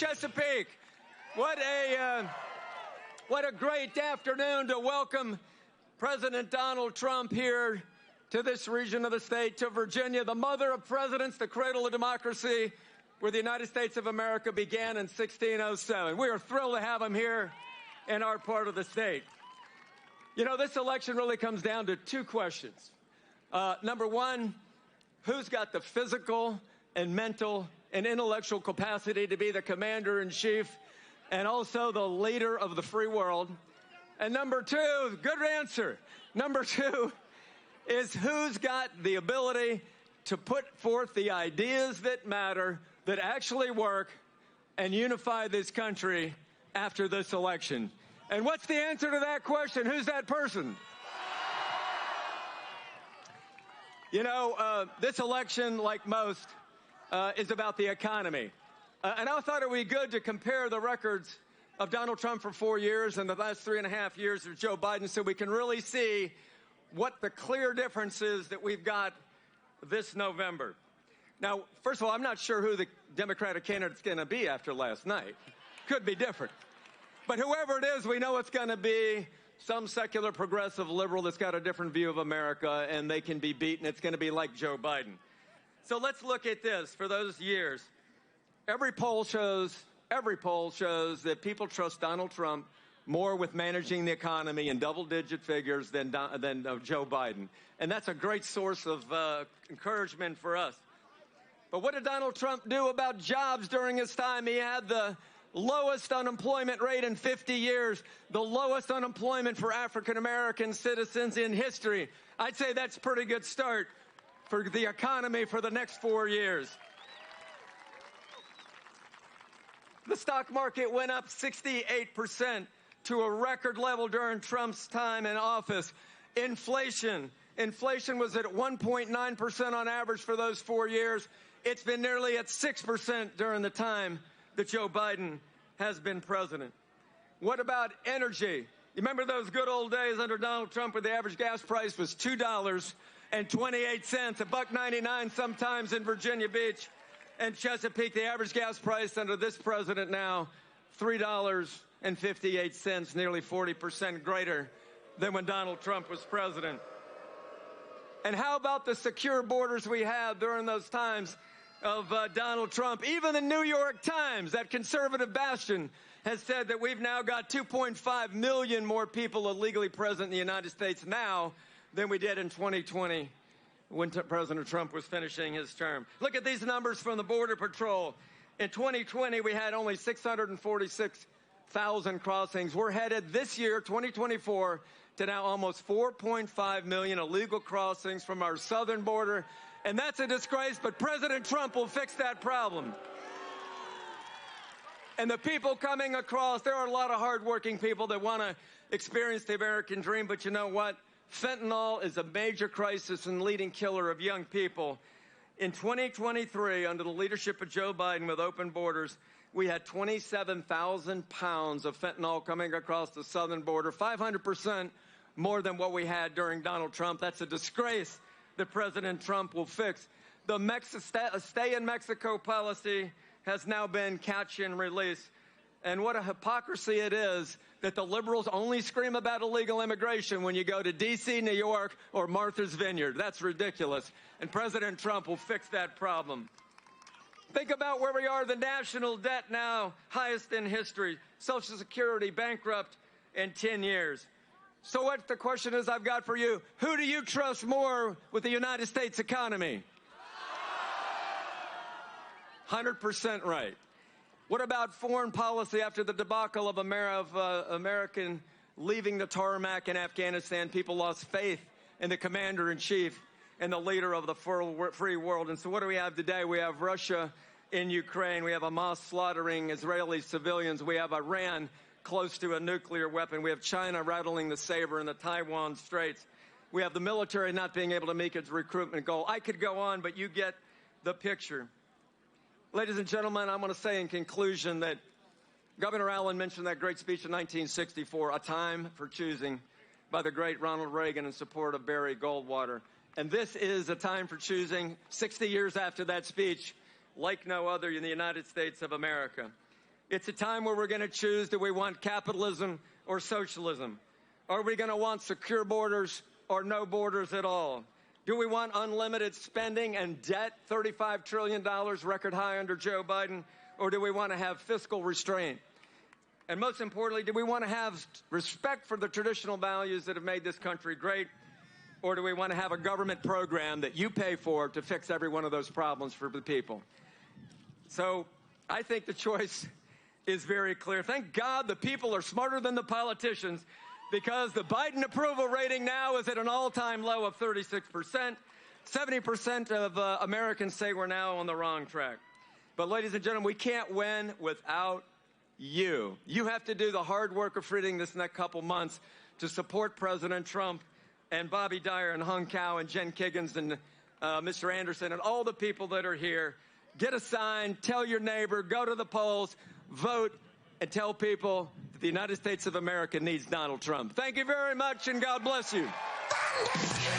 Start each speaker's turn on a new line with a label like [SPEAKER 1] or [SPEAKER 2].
[SPEAKER 1] Chesapeake. What a great afternoon to welcome President Donald Trump here to this region of the state, to Virginia, the mother of presidents, the cradle of democracy, where the United States of America began in 1607. We are thrilled to have him here in our part of the state. You know, this election really comes down to two questions. Number one, who's got the physical and mental and intellectual capacity to be the commander-in-chief and also the leader of the free world? And number two, good answer. Number two is who's got the ability to put forth the ideas that matter, that actually work, and unify this country after this election. And what's the answer to that question? Who's that person? You know, this election, like most, is about the economy. And I thought it would be good to compare the records of Donald Trump for 4 years and the last 3.5 years of Joe Biden so we can really see what the clear difference is that we've got this November. Now, first of all, I'm not sure who the Democratic candidate's going to be after last night. Could be different. But whoever it is, we know it's going to be some secular progressive liberal that's got a different view of America, and they can be beaten. It's going to be like Joe Biden. So let's look at this for those years. Every poll shows that people trust Donald Trump more with managing the economy in double-digit figures than Joe Biden. And that's a great source of encouragement for us. But what did Donald Trump do about jobs during his time? He had the lowest unemployment rate in 50 years, the lowest unemployment for African-American citizens in history. I'd say that's a pretty good start for the economy for the next 4 years. The stock market went up 68% to a record level during Trump's time in office. Inflation was at 1.9% on average for those 4 years. It's been nearly at 6% during the time that Joe Biden has been president. What about energy? You remember those good old days under Donald Trump where the average gas price was $2.28, $1.99 sometimes in Virginia Beach and Chesapeake. The average gas price under this president now, $3.58, nearly 40% greater than when Donald Trump was president. And how about the secure borders we had during those times of Donald Trump? Even the New York Times, that conservative bastion, has said that we've now got 2.5 million more people illegally present in the United States now than we did in 2020 when President Trump was finishing his term. Look at these numbers from the Border Patrol. In 2020, we had only 646,000 crossings. We're headed this year, 2024, to now almost 4.5 million illegal crossings from our southern border. And that's a disgrace, but President Trump will fix that problem. And the people coming across, there are a lot of hardworking people that want to experience the American dream, but you know what? Fentanyl is a major crisis and leading killer of young people. In 2023, under the leadership of Joe Biden with open borders, we had 27,000 pounds of fentanyl coming across the southern border, 500% more than what we had during Donald Trump. That's a disgrace that President Trump will fix. The stay in Mexico policy has now been catch and release. And what a hypocrisy it is that the liberals only scream about illegal immigration when you go to D.C., New York, or Martha's Vineyard. That's ridiculous. And President Trump will fix that problem. Think about where we are. The national debt now, highest in history. Social Security bankrupt in 10 years. So what the question is I've got for you, who do you trust more with the United States economy? 100% right. What about foreign policy after the debacle of American leaving the tarmac in Afghanistan? People lost faith in the commander-in-chief and the leader of the free world. And so what do we have today? We have Russia in Ukraine. We have Hamas slaughtering Israeli civilians. We have Iran close to a nuclear weapon. We have China rattling the saber in the Taiwan Straits. We have the military not being able to meet its recruitment goal. I could go on, but you get the picture. Ladies and gentlemen, I'm going to say in conclusion that Governor Allen mentioned that great speech in 1964, A Time for Choosing, by the great Ronald Reagan in support of Barry Goldwater. And this is a time for choosing, 60 years after that speech, like no other in the United States of America. It's a time where we're going to choose, do we want capitalism or socialism? Are we going to want secure borders or no borders at all? Do we want unlimited spending and debt, $35 trillion, record high under Joe Biden? Or do we want to have fiscal restraint? And most importantly, do we want to have respect for the traditional values that have made this country great? Or do we want to have a government program that you pay for to fix every one of those problems for the people? So I think the choice is very clear. Thank God the people are smarter than the politicians, because the Biden approval rating now is at an all-time low of 36%. 70% of Americans say we're now on the wrong track. But ladies and gentlemen, we can't win without you. You have to do the hard work of freeing this next couple months to support President Trump and Bobby Dyer and Hung Cao and Jen Kiggins and Mr. Anderson and all the people that are here. Get a sign, tell your neighbor, go to the polls, vote, and tell people that the United States of America needs Donald Trump. Thank you very much, and God bless you.